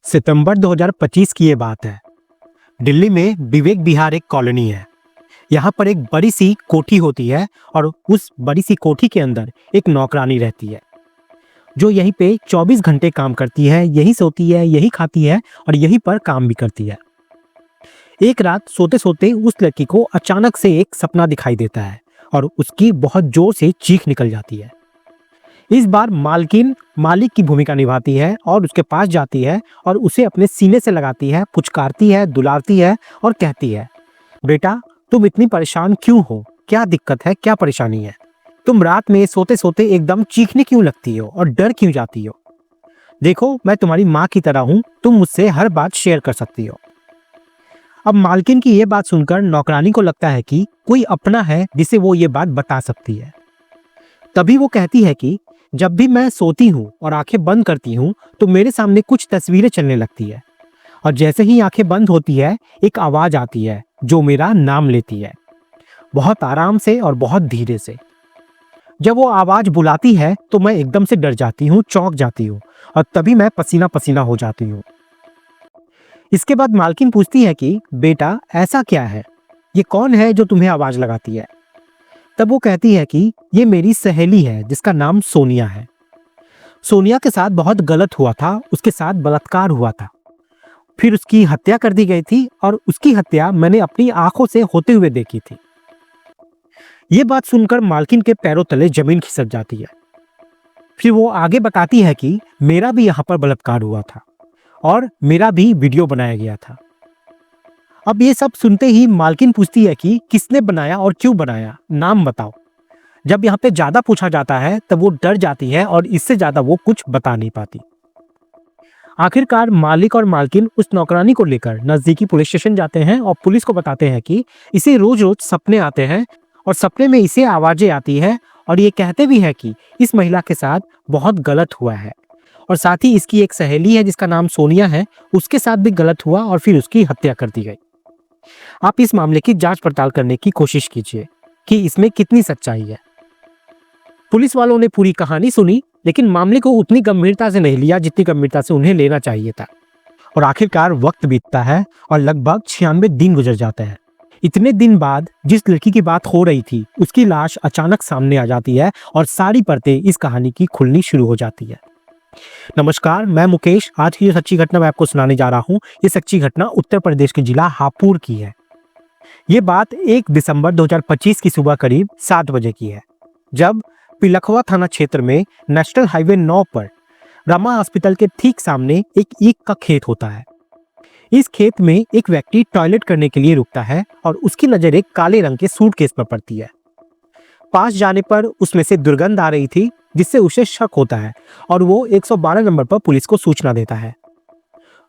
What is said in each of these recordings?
सितंबर 2025 की ये बात है। दिल्ली में विवेक विहार एक कॉलोनी है। यहाँ पर एक बड़ी सी कोठी होती है और उस बड़ी सी कोठी के अंदर एक नौकरानी रहती है जो यहीं पे 24 घंटे काम करती है, यहीं सोती है, यहीं खाती है और यहीं पर काम भी करती है। एक रात सोते सोते उस लड़की को अचानक से एक सपना दिखाई देता है और उसकी बहुत जोर से चीख निकल जाती है। इस बार मालकिन मालिक की भूमिका निभाती है और उसके पास जाती है और उसे अपने सीने से लगाती है, पुचकारती है, दुलारती है और कहती है, बेटा तुम इतनी परेशान क्यों हो? क्या दिक्कत है? क्या परेशानी है? तुम रात में सोते सोते एकदम चीखने क्यों लगती हो और डर क्यों जाती हो? देखो मैं तुम्हारी माँ की तरह हूँ, तुम मुझसे हर बात शेयर कर सकती हो। अब मालकिन की ये बात सुनकर नौकरानी को लगता है कि कोई अपना है जिसे वो ये बात बता सकती है। तभी वो कहती है कि जब भी मैं सोती हूँ और आंखें बंद करती हूँ तो मेरे सामने कुछ तस्वीरें चलने लगती है और जैसे ही आंखें बंद होती है एक आवाज आती है जो मेरा नाम लेती है, बहुत आराम से और बहुत धीरे से। जब वो आवाज बुलाती है तो मैं एकदम से डर जाती हूँ, चौंक जाती हूँ और तभी मैं पसीना पसीना हो जाती हूँ। इसके बाद मालकिन पूछती है कि बेटा ऐसा क्या है, ये कौन है जो तुम्हें आवाज लगाती है? तब वो कहती है कि ये मेरी सहेली है जिसका नाम सोनिया है। सोनिया के साथ बहुत गलत हुआ था, उसके साथ बलात्कार हुआ था, फिर उसकी हत्या कर दी गई थी और उसकी हत्या मैंने अपनी आंखों से होते हुए देखी थी। ये बात सुनकर मालकिन के पैरों तले जमीन खिसक जाती है। फिर वो आगे बताती है कि मेरा भी यहाँ पर बलात्कार हुआ था और मेरा भी वीडियो बनाया गया था। अब ये सब सुनते ही मालकिन पूछती है कि किसने बनाया और क्यों बनाया, नाम बताओ। जब यहाँ पे ज्यादा पूछा जाता है तब वो डर जाती है और इससे ज्यादा वो कुछ बता नहीं पाती। आखिरकार मालिक और मालकिन उस नौकरानी को लेकर नजदीकी पुलिस स्टेशन जाते हैं और पुलिस को बताते हैं कि इसे रोज रोज सपने आते हैं और सपने में इसे आवाजें आती है और ये कहते भी है कि इस महिला के साथ बहुत गलत हुआ है और साथ ही इसकी एक सहेली है जिसका नाम सोनिया है, उसके साथ भी गलत हुआ और फिर उसकी हत्या कर दी गई। आप इस मामले की जांच पड़ताल करने की कोशिश कीजिए कि इसमें कितनी सच्चाई है। पुलिस वालों ने पूरी कहानी सुनी लेकिन मामले को उतनी गंभीरता से नहीं लिया जितनी गंभीरता से उन्हें लेना चाहिए था और आखिरकार वक्त बीतता है और लगभग 96 दिन गुजर जाते हैं। इतने दिन बाद जिस लड़की की बात हो रही थी उसकी लाश अचानक सामने आ जाती है और सारी परतें इस कहानी की खुलनी शुरू हो जाती है। नमस्कार, मैं मुकेश। आज की जो सच्ची घटना मैं आपको सुनाने जा रहा हूँ, ये सच्ची घटना उत्तर प्रदेश के जिला हापुड़ की है। ये बात 1 दिसंबर 2025 की सुबह करीब 7 बजे की है, जब पिलखवा थाना क्षेत्र में नेशनल हाईवे 9 पर रमा हॉस्पिटल के ठीक सामने एक ईख का खेत होता है। इस खेत में एक व्यक्ति टॉयलेट करने के लिए रुकता है और उसकी नजर एक काले रंग के सूटकेस पर पड़ती है। पास जाने पर उसमें से दुर्गंध आ रही थी जिससे उसे शक होता है और वो 112 नंबर पर पुलिस को सूचना देता है।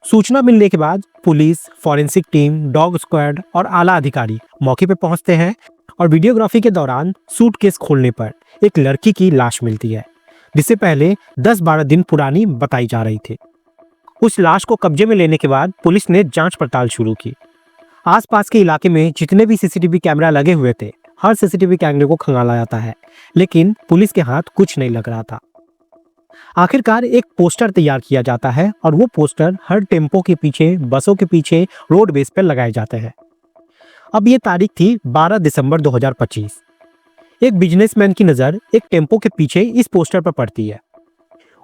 सूचना मिलने के बाद police, forensic team, dog squad और आला अधिकारी मौके पर पहुंचते हैं और वीडियोग्राफी के दौरान सूटकेस खोलने पर एक लड़की की लाश मिलती है जिसे पहले 10-12 दिन पुरानी बताई जा रही थी। उस लाश को कब्जे में लेने के बाद पुलिस ने जांच पड़ताल शुरू की। आसपास के इलाके में जितने भी सीसीटीवी कैमरा लगे हुए थे, हर सीसीटीवी कैमरे को खंगाला जाता है लेकिन पुलिस के हाथ कुछ नहीं लग रहा था। आखिरकार एक पोस्टर तैयार किया जाता है और वो पोस्टर हर टेम्पो के पीछे, बसों के पीछे, रोड बेस पर लगाए जाते हैं। अब ये तारीख थी 12 दिसंबर 2025। एक बिजनेसमैन की नजर एक टेम्पो के पीछे इस पोस्टर पर पड़ती है।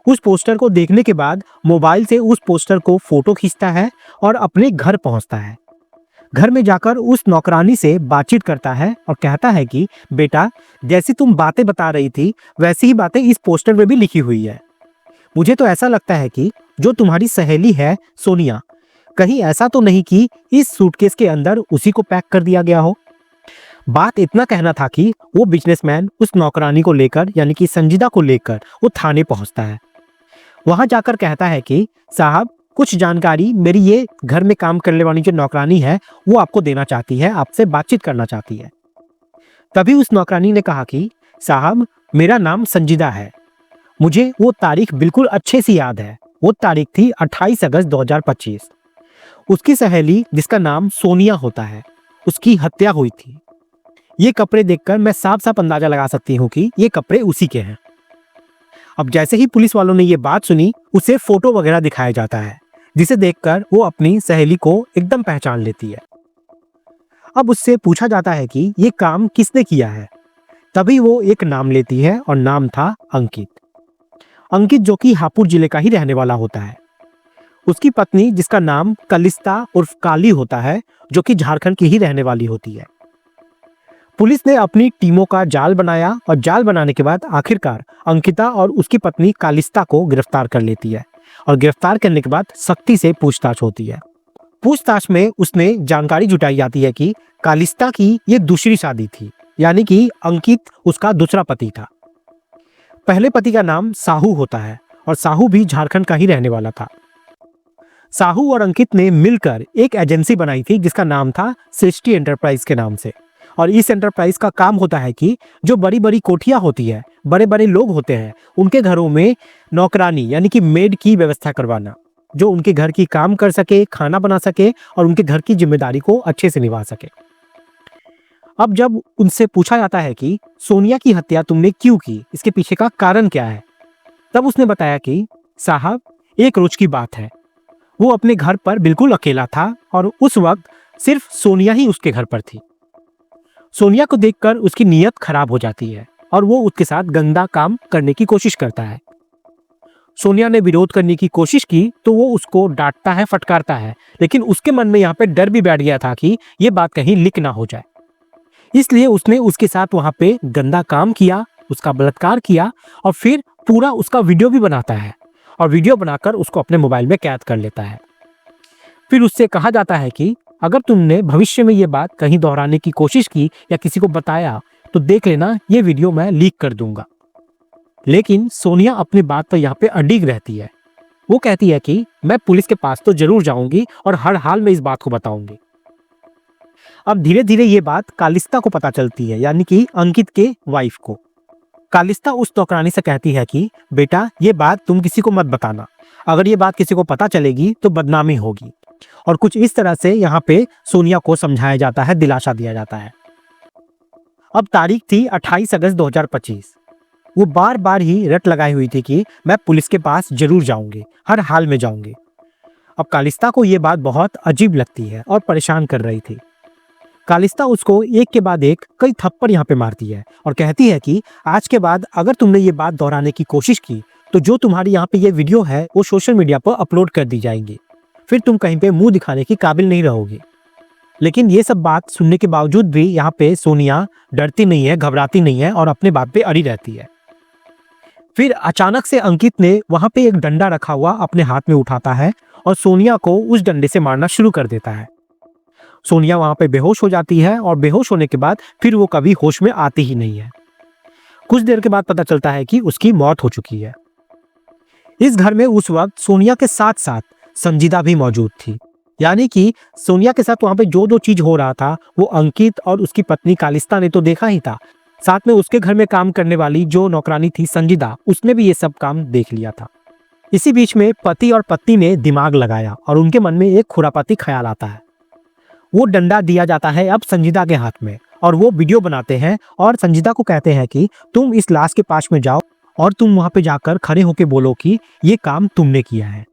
उस पोस्टर को देखने के बाद मोबाइल से उस पोस्टर को फोटो खींचता है और अपने घर पहुंचता है। घर में जाकर उस नौकरानी से बातचीत करता है और कहता है कि बेटा, जैसी तुम बातें बता रही थी वैसी ही बातें इस पोस्टर में भी लिखी हुई है। मुझे तो ऐसा लगता है कि जो तुम्हारी सहेली है सोनिया, कहीं ऐसा तो नहीं कि इस सूटकेस के अंदर उसी को पैक कर दिया गया हो। बात इतना कहना था कि वो बिजनेसमैन उस नौकरानी को लेकर यानी कि संजीदा को लेकर वो थाने पहुंचता है। वहां जाकर कहता है कि साहब, कुछ जानकारी मेरी ये घर में काम करने वाली जो नौकरानी है वो आपको देना चाहती है, आपसे बातचीत करना चाहती है। तभी उस नौकरानी ने कहा कि साहब, मेरा नाम संजीदा है, मुझे वो तारीख बिल्कुल अच्छे से याद है। वो तारीख थी 28 अगस्त 2025। उसकी सहेली जिसका नाम सोनिया होता है, उसकी हत्या हुई थी। ये कपड़े देखकर मैं साफ साफ अंदाजा लगा सकती हूँ कि ये कपड़े उसी के हैं। अब जैसे ही पुलिस वालों ने ये बात सुनी, उसे फोटो वगैरह दिखाया जाता है जिसे देखकर वो अपनी सहेली को एकदम पहचान लेती है। अब उससे पूछा जाता है कि ये काम किसने किया है। तभी वो एक नाम लेती है और नाम था अंकित। अंकित जो कि हापुड़ जिले का ही रहने वाला होता है। उसकी पत्नी जिसका नाम कलिस्ता उर्फ काली होता है, जो कि झारखंड की ही रहने वाली होती है। पुलिस ने अपनी टीमों का जाल बनाया और जाल बनाने के बाद आखिरकार अंकिता और उसकी पत्नी कालिस्ता को गिरफ्तार कर लेती है और गिरफ्तार करने के बाद सख्ती से पूछताछ होती है। पूछताछ में उसने जानकारी जुटाई जाती है कि कालिस्ता की ये दूसरी शादी थी, यानी कि अंकित उसका दूसरा पति था। पहले पति का नाम साहू होता है और साहू भी झारखंड का ही रहने वाला था। साहू और अंकित ने मिलकर एक एजेंसी बनाई थी जिसका नाम था सृष्टि एंटरप्राइज के नाम से। और इस एंटरप्राइज का काम होता है कि जो बड़ी बड़ी कोठियां होती है, बड़े बड़े लोग होते हैं, उनके घरों में नौकरानी यानी कि मेड की व्यवस्था करवाना, जो उनके घर की काम कर सके, खाना बना सके और उनके घर की जिम्मेदारी को अच्छे से निभा सके। अब जब उनसे पूछा जाता है कि सोनिया की हत्या तुमने क्यों की, इसके पीछे का कारण क्या है, तब उसने बताया कि साहब, एक रोज की बात है, वो अपने घर पर बिल्कुल अकेला था और उस वक्त सिर्फ सोनिया ही उसके घर पर थी। सोनिया को देखकर उसकी नीयत खराब हो जाती है और वो उसके साथ गंदा काम करने की कोशिश करता है। सोनिया ने विरोध करने की कोशिश की तो वो उसको डांटता है, फटकारता है, लेकिन उसके मन में यहाँ पे डर भी बैठ गया था कि ये बात कहीं लीक ना हो जाए। इसलिए उसने उसके साथ वहाँ पे गंदा काम किया, उसका बलात्कार किया और फिर पूरा उसका वीडियो भी बनाता है और वीडियो बनाकर उसको अपने मोबाइल में कैद कर लेता है। फिर उससे कहा जाता है कि अगर तुमने भविष्य में ये बात कहीं दोहराने की कोशिश की या किसी को बताया तो देख लेना, ये वीडियो मैं लीक कर दूंगा। लेकिन सोनिया अपनी बात पर यहाँ पे अडिग रहती है। वो कहती है कि मैं पुलिस के पास तो जरूर जाऊंगी और हर हाल में इस बात को बताऊंगी। अब धीरे धीरे ये बात कालिस्ता को पता चलती है, यानी कि अंकित के वाइफ को। कालिस्ता उस नौकरानी से कहती है कि बेटा, ये बात तुम किसी को मत बताना, अगर ये बात किसी को पता चलेगी तो बदनामी होगी। और कुछ इस तरह से यहाँ पे सोनिया को समझाया जाता है, दिलासा दिया जाता है। अब तारीख थी 28 अगस्त 2025। वो बार बार ही रट लगाई हुई थी कि मैं पुलिस के पास जरूर जाऊंगी, हर हाल में जाऊंगी। अब कालिस्ता को ये बात बहुत अजीब लगती है और परेशान कर रही थी। कालिस्ता उसको एक के बाद एक कई थप्पड़ यहाँ पे मारती है और कहती है कि आज के बाद अगर तुमने ये बात दोहराने की कोशिश की तो जो तुम्हारी यहाँ पे ये वीडियो है वो सोशल मीडिया पर अपलोड कर दी जाएंगी, फिर तुम कहीं पे मुंह दिखाने की काबिल नहीं रहोगी। लेकिन ये सब बात सुनने के बावजूद भी यहाँ पे सोनिया डरती नहीं है, घबराती नहीं है और अपने बात पे अड़ी रहती है। फिर अचानक से अंकित ने वहां पे एक डंडा रखा हुआ अपने हाथ में उठाता है और सोनिया को उस डंडे से मारना शुरू कर देता है। सोनिया वहां पे बेहोश हो जाती है और बेहोश होने के बाद फिर वो कभी होश में आती ही नहीं है। कुछ देर के बाद पता चलता है कि उसकी मौत हो चुकी है। इस घर में उस वक्त सोनिया के साथ साथ संजीदा भी मौजूद थी, यानी कि सोनिया के साथ वहां पे जो जो चीज हो रहा था वो अंकित और उसकी पत्नी कालिस्ता ने तो देखा ही था, साथ में उसके घर में काम करने वाली जो नौकरानी थी संजीदा, उसने भी ये सब काम देख लिया था। इसी बीच में पति और पत्नी ने दिमाग लगाया और उनके मन में एक खुरापाती ख्याल आता है। वो डंडा दिया जाता है अब संजीदा के हाथ में और वो वीडियो बनाते हैं और संजीदा को कहते हैं कि तुम इस लाश के पास में जाओ और तुम वहां पे जाकर खड़े होके बोलो कि ये काम तुमने किया है।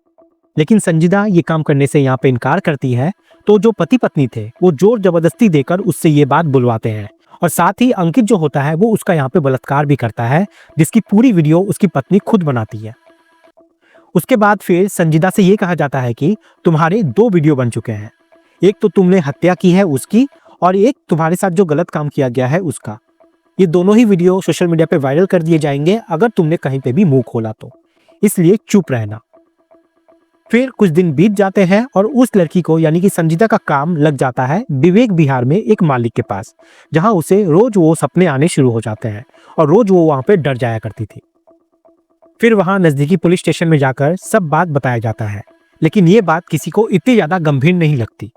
लेकिन संजीदा ये काम करने से यहाँ पे इनकार करती है, तो जो पति पत्नी थे वो जोर जबरदस्ती देकर उससे ये बात बुलवाते हैं और साथ ही अंकित जो होता है वो उसका यहाँ पे बलात्कार भी करता है, जिसकी पूरी वीडियो उसकी पत्नी खुद बनाती है। उसके बाद फिर संजीदा से ये कहा जाता है कि तुम्हारे 2 वीडियो बन चुके हैं, एक तो तुमने हत्या की है उसकी और एक तुम्हारे साथ जो गलत काम किया गया है उसका। ये दोनों ही वीडियो सोशल मीडिया पे वायरल कर दिए जाएंगे अगर तुमने कहीं पे भी मुंह खोला तो, इसलिए चुप रहना। फिर कुछ दिन बीत जाते हैं और उस लड़की को यानी कि संजीदा का काम लग जाता है विवेक विहार में एक मालिक के पास, जहां उसे रोज वो सपने आने शुरू हो जाते हैं और रोज वो वहां पे डर जाया करती थी। फिर वहां नजदीकी पुलिस स्टेशन में जाकर सब बात बताया जाता है, लेकिन ये बात किसी को इतनी ज्यादा गंभीर नहीं लगती।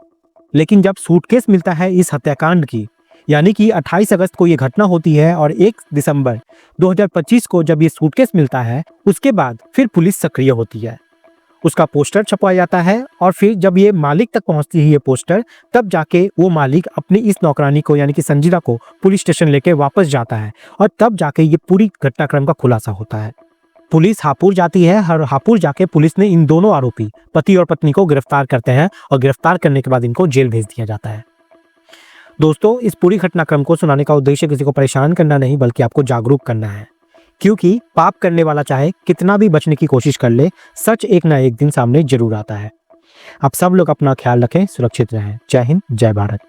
लेकिन जब सूटकेस मिलता है इस हत्याकांड की, यानी कि 28 अगस्त को ये घटना होती है और 1 दिसंबर 2025 को जब ये सूटकेस मिलता है, उसके बाद फिर पुलिस सक्रिय होती है। उसका पोस्टर छपवाया जाता है और फिर जब ये मालिक तक पहुंचती है ये पोस्टर, तब जाके वो मालिक अपनी इस नौकरानी को यानी कि संजीदा को पुलिस स्टेशन लेके वापस जाता है और तब जाके ये पूरी घटनाक्रम का खुलासा होता है। पुलिस हापुड़ जाती है और हापुड़ जाके पुलिस ने इन दोनों आरोपी पति और पत्नी को गिरफ्तार करते हैं और गिरफ्तार करने के बाद इनको जेल भेज दिया जाता है। दोस्तों, इस पूरी घटनाक्रम को सुनाने का उद्देश्य किसी को परेशान करना नहीं बल्कि आपको जागरूक करना है, क्योंकि पाप करने वाला चाहे कितना भी बचने की कोशिश कर ले, सच एक ना एक दिन सामने जरूर आता है। आप सब लोग अपना ख्याल रखें, सुरक्षित रहें। जय हिंद, जय भारत।